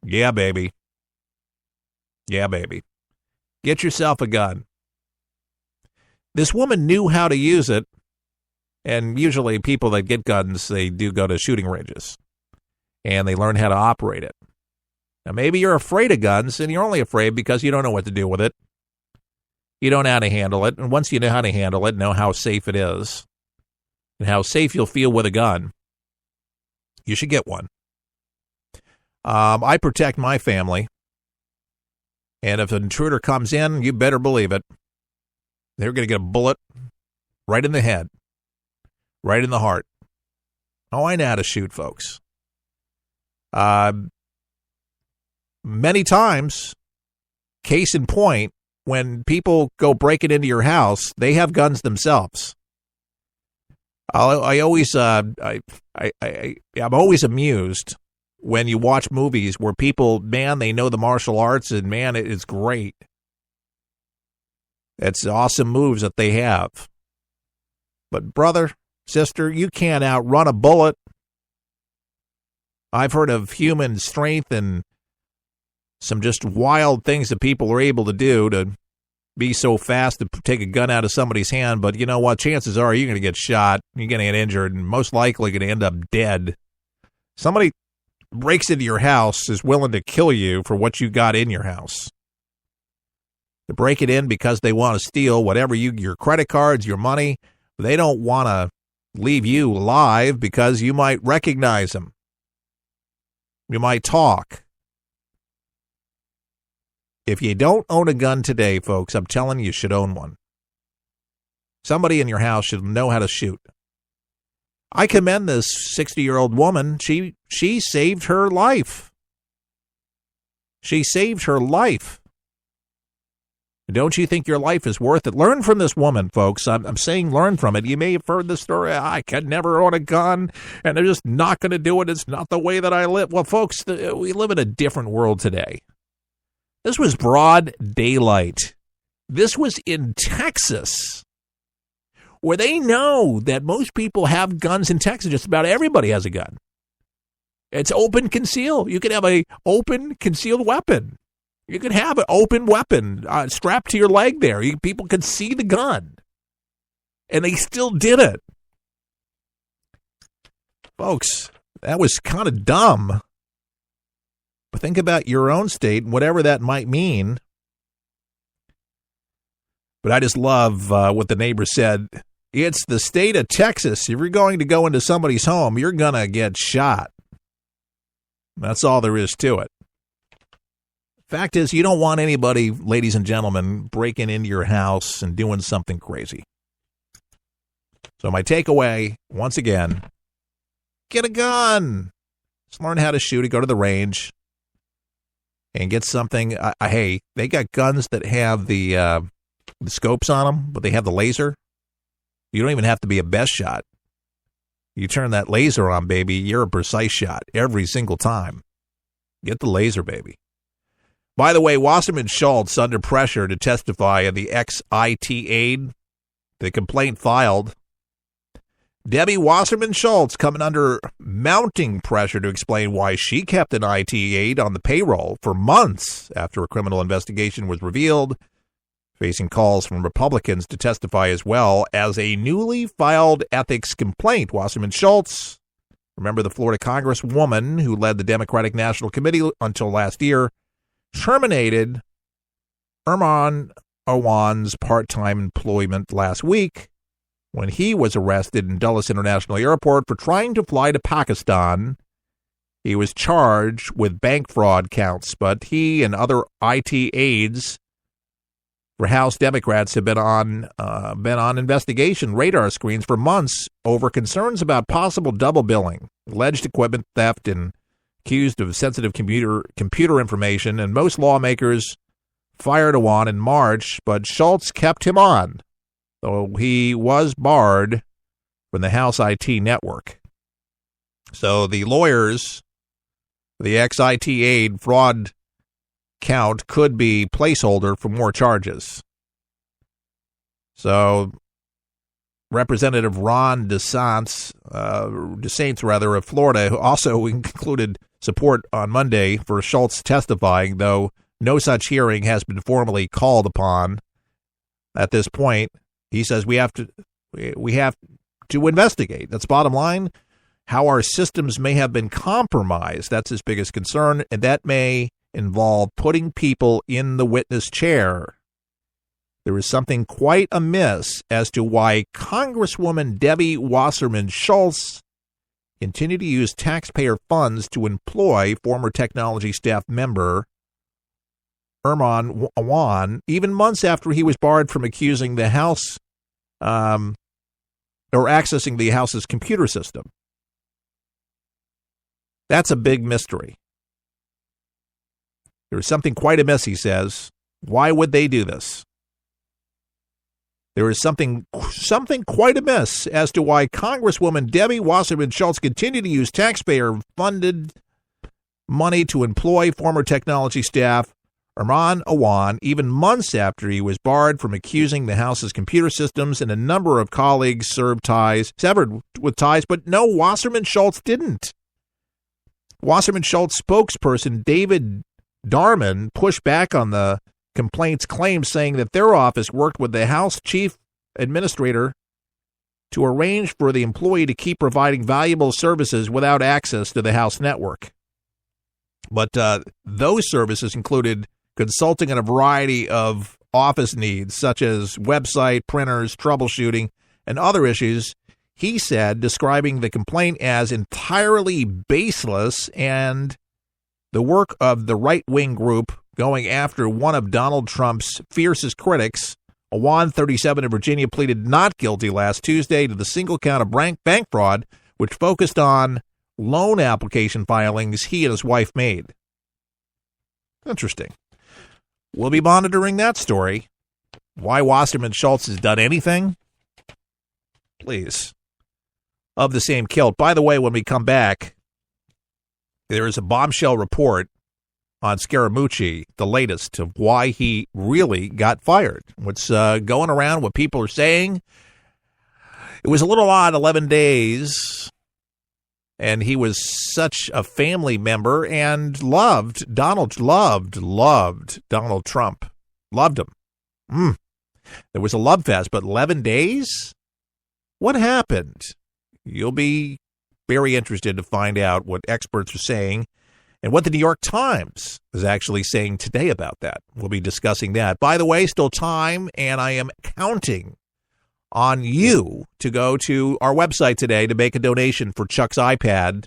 Yeah, baby. Yeah, baby. Get yourself a gun. This woman knew how to use it, and usually people that get guns, they do go to shooting ranges, and they learn how to operate it. Now, maybe you're afraid of guns, and you're only afraid because you don't know what to do with it. You don't know how to handle it, and once you know how to handle it, know how safe it is, and how safe you'll feel with a gun, you should get one. I protect my family, and if an intruder comes in, you better believe it. They're going to get a bullet right in the head, right in the heart. Oh, I know how to shoot, folks. Many times, case in point, when people go breaking into your house, they have guns themselves. I'm always amused when you watch movies where people, man, they know the martial arts, and man, it's great. It's awesome moves that they have. But brother, sister, you can't outrun a bullet. I've heard of human strength and some just wild things that people are able to do to be so fast to take a gun out of somebody's hand. But you know what? Chances are you're going to get shot, you're going to get injured, and most likely going to end up dead. Somebody breaks into your house is willing to kill you for what you got in your house. They break it in because they want to steal whatever your credit cards, your money. They don't want to leave you alive because you might recognize them. You might talk. If you don't own a gun today, folks, I'm telling you, you should own one. Somebody in your house should know how to shoot. I commend this 60-year-old woman. She saved her life. She saved her life. Don't you think your life is worth it? Learn from this woman, folks. I'm saying learn from it. You may have heard this story. I could never own a gun, and they're just not going to do it. It's not the way that I live. Well, folks, we live in a different world today. This was broad daylight. This was in Texas, where they know that most people have guns in Texas. Just about everybody has a gun. It's open conceal. You can have an open concealed weapon. You can have an open weapon strapped to your leg there. People can see the gun. And they still did it. Folks, that was kind of dumb. But think about your own state and whatever that might mean. But I just love what the neighbor said. It's the state of Texas. If you're going to go into somebody's home, you're going to get shot. That's all there is to it. Fact is, you don't want anybody, ladies and gentlemen, breaking into your house and doing something crazy. So my takeaway, once again, get a gun. Just learn how to shoot it, go to the range, and get something. Hey, they got guns that have the scopes on them, but they have the laser. You don't even have to be a best shot. You turn that laser on, baby, you're a precise shot every single time. Get the laser, baby. By the way, Wasserman Shultz under pressure to testify in the ex-IT aide. The complaint filed. Debbie Wasserman Shultz coming under mounting pressure to explain why she kept an IT aide on the payroll for months after a criminal investigation was revealed, facing calls from Republicans to testify as well as a newly filed ethics complaint. Wasserman Shultz, remember the Florida Congresswoman who led the Democratic National Committee until last year, terminated Erman Awan's part-time employment last week when he was arrested in Dulles International Airport for trying to fly to Pakistan. He was charged with bank fraud counts, but he and other IT aides for House Democrats have been on investigation radar screens for months over concerns about possible double billing, alleged equipment theft, and accused of sensitive computer information. And most lawmakers fired Awan in March, but Shultz kept him on, though he was barred from the House IT network. So the lawyers, the ex-IT aide fraud count could be placeholder for more charges. So Representative Ron DeSantis of Florida, who also included support on Monday for Shultz testifying, though no such hearing has been formally called upon at this point. He says we have to investigate. That's bottom line. How our systems may have been compromised. That's his biggest concern, and that may involve putting people in the witness chair. There is something quite amiss as to why Congresswoman Debbie Wasserman Shultz continued to use taxpayer funds to employ former technology staff member Erman Awan, even months after he was barred from accusing the House or accessing the House's computer system. That's a big mystery. There is something quite amiss, he says. Why would they do this? There is something quite amiss as to why Congresswoman Debbie Wasserman Shultz continued to use taxpayer-funded money to employ former technology staff Erman Awan, even months after he was barred from accusing the House's computer systems, and a number of colleagues severed with ties, but no, Wasserman Shultz didn't. Wasserman Shultz spokesperson David Darman pushed back on the complaint's claims, saying that their office worked with the House chief administrator to arrange for the employee to keep providing valuable services without access to the House network. But those services included consulting on a variety of office needs, such as website, printers, troubleshooting, and other issues, he said, describing the complaint as entirely baseless and the work of the right-wing group going after one of Donald Trump's fiercest critics. Awan, 37, of Virginia, pleaded not guilty last Tuesday to the single count of bank fraud, which focused on loan application filings he and his wife made. Interesting. We'll be monitoring that story. Why Wasserman Shultz has done anything? Please. Of the same kilt. By the way, when we come back, there is a bombshell report on Scaramucci, the latest of why he really got fired. What's going around, what people are saying. It was a little odd, 11 days, and he was such a family member and loved Donald Trump. Loved him. There was a love fest, but 11 days? What happened? You'll be very interested to find out what experts are saying and what the New York Times is actually saying today about that. We'll be discussing that. By the way, still time, and I am counting on you to go to our website today to make a donation for Chuck's iPad.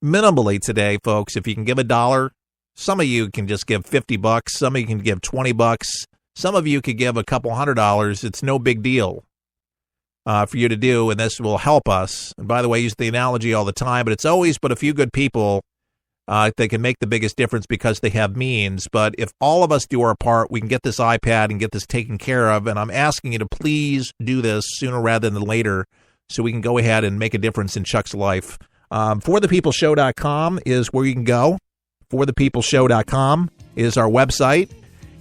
Minimally today, folks, if you can give $1, some of you can just give $50, some of you can give $20, some of you could give a couple $100. It's no big deal for you to do, and this will help us. And by the way, I use the analogy all the time, but it's always but a few good people they can make the biggest difference because they have means. But if all of us do our part, we can get this iPad and get this taken care of. And I'm asking you to please do this sooner rather than later so we can go ahead and make a difference in Chuck's life. ForThePeopleShow.com is where you can go. ForThePeopleShow.com is our website.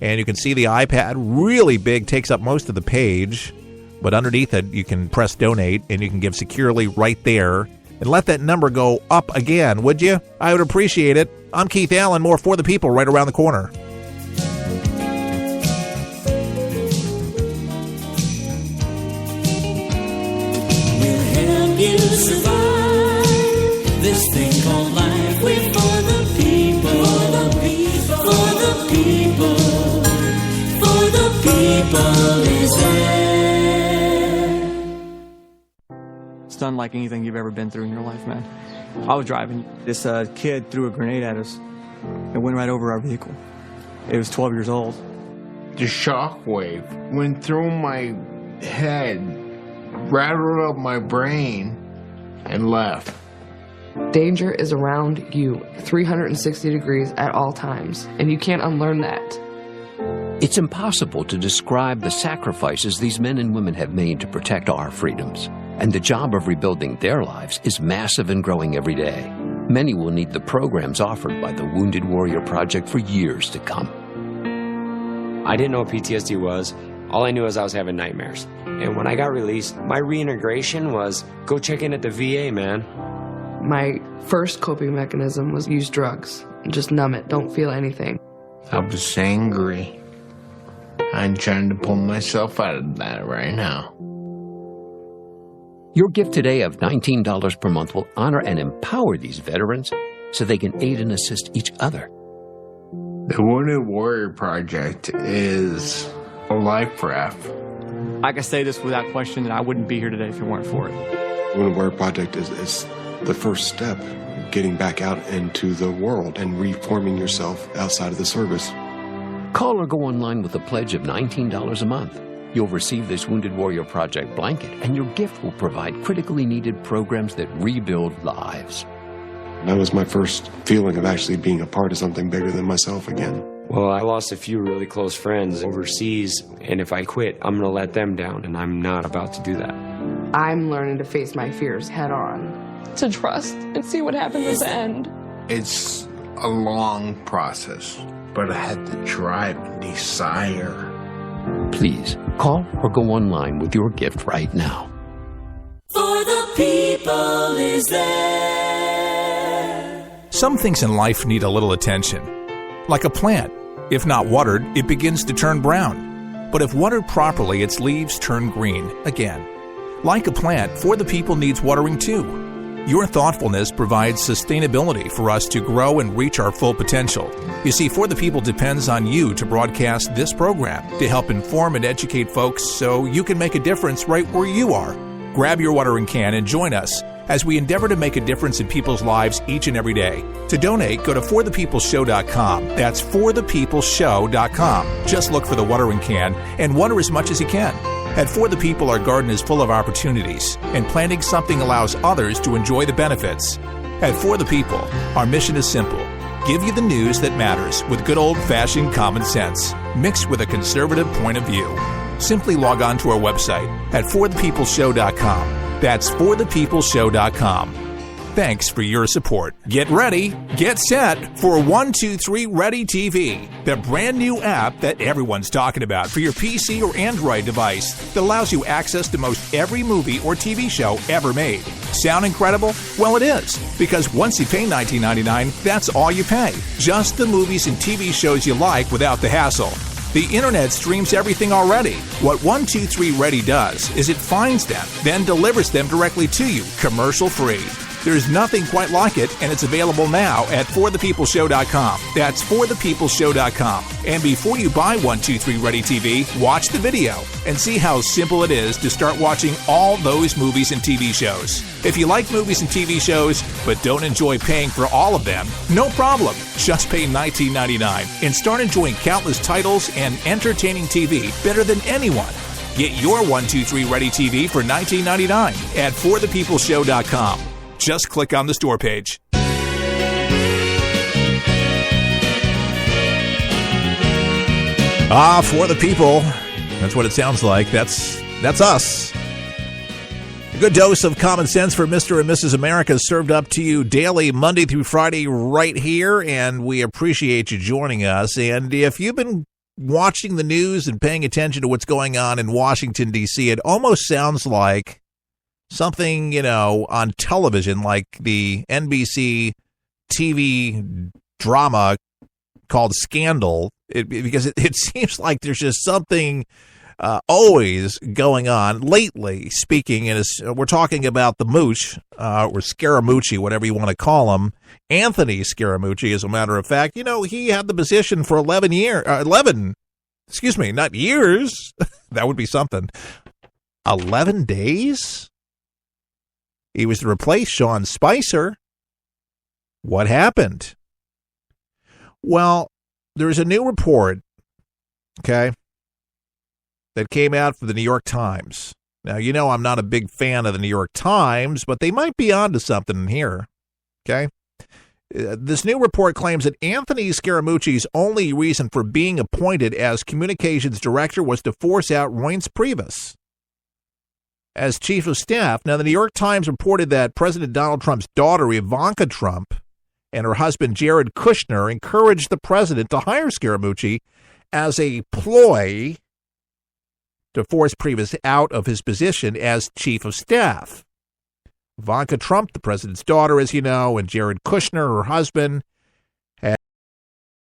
And you can see the iPad really big, takes up most of the page. But underneath it, you can press donate and you can give securely right there. And let that number go up again, would you? I would appreciate it. I'm Keith Allen, more For the People right around the corner. We'll help you survive this thing called life. We're for the people, for the people, for the people, for the people is there. It's unlike anything you've ever been through in your life, man. I was driving. This kid threw a grenade at us and went right over our vehicle. It was 12 years old. The shockwave went through my head, rattled up my brain, and left. Danger is around you 360 degrees at all times, and you can't unlearn that. It's impossible to describe the sacrifices these men and women have made to protect our freedoms. And the job of rebuilding their lives is massive and growing every day. Many will need the programs offered by the Wounded Warrior Project for years to come. I didn't know what PTSD was. All I knew is I was having nightmares. And when I got released, my reintegration was go check in at the VA, man. My first coping mechanism was use drugs. Just numb it, don't feel anything. I was angry. I'm trying to pull myself out of that right now. Your gift today of $19 per month will honor and empower these veterans so they can aid and assist each other. The Wounded Warrior Project is a life raft. I can say this without question that I wouldn't be here today if it weren't for it. Wounded Warrior Project is the first step, getting back out into the world and reforming yourself outside of the service. Call or go online with a pledge of $19 a month. You'll receive this Wounded Warrior Project blanket, and your gift will provide critically needed programs that rebuild lives. That was my first feeling of actually being a part of something bigger than myself again. Well, I lost a few really close friends overseas, and if I quit, I'm going to let them down, and I'm not about to do that. I'm learning to face my fears head on. To trust and see what happens at the end. It's a long process, but I had the drive and desire. Please, call or go online with your gift right now. For the people is there. Some things in life need a little attention. Like a plant. If not watered, it begins to turn brown. But if watered properly, its leaves turn green again. Like a plant, For the People needs watering too. Your thoughtfulness provides sustainability for us to grow and reach our full potential. You see, For the People depends on you to broadcast this program to help inform and educate folks so you can make a difference right where you are. Grab your watering can and join us as we endeavor to make a difference in people's lives each and every day. To donate, go to forthepeopleshow.com. That's forthepeopleshow.com. Just look for the watering can and water as much as you can. At For the People, our garden is full of opportunities, and planting something allows others to enjoy the benefits. At For the People, our mission is simple. Give you the news that matters with good old-fashioned common sense, mixed with a conservative point of view. Simply log on to our website at forthepeopleshow.com. That's forthepeopleshow.com. Thanks for your support. Get ready, get set for 123 Ready TV, the brand new app that everyone's talking about for your PC or Android device that allows you access to most every movie or TV show ever made. Sound incredible? Well, it is, because once you pay $19.99, that's all you pay. Just the movies and TV shows you like without the hassle. The internet streams everything already. What 123 Ready does is it finds them, then delivers them directly to you, commercial-free. There's nothing quite like it, and it's available now at forthepeopleshow.com. That's forthepeopleshow.com. And before you buy 123 Ready TV, watch the video and see how simple it is to start watching all those movies and TV shows. If you like movies and TV shows, but don't enjoy paying for all of them, no problem. Just pay $19.99 and start enjoying countless titles and entertaining TV better than anyone. Get your 123 Ready TV for $19.99 at forthepeopleshow.com. Just click on the store page. For the people. That's what it sounds like. That's us. A good dose of common sense for Mr. and Mrs. America served up to you daily, Monday through Friday, right here, and we appreciate you joining us. And if you've been watching the news and paying attention to what's going on in Washington, D.C., it almost sounds like something, on television, like the NBC TV drama called Scandal, because it seems like there's just something always going on. Lately speaking, we're talking about the mooch, or Scaramucci, whatever you want to call him, Anthony Scaramucci, as a matter of fact. He had the position for 11 years. Not years. That would be something. 11 days? He was to replace Sean Spicer. What happened? Well, there's a new report, that came out from the New York Times. Now, I'm not a big fan of the New York Times, but they might be onto something here, This new report claims that Anthony Scaramucci's only reason for being appointed as communications director was to force out Reince Priebus as chief of staff. Now, the New York Times reported that President Donald Trump's daughter, Ivanka Trump, and her husband, Jared Kushner, encouraged the president to hire Scaramucci as a ploy to force Priebus out of his position as chief of staff. Ivanka Trump, the president's daughter, as you know, and Jared Kushner, her husband,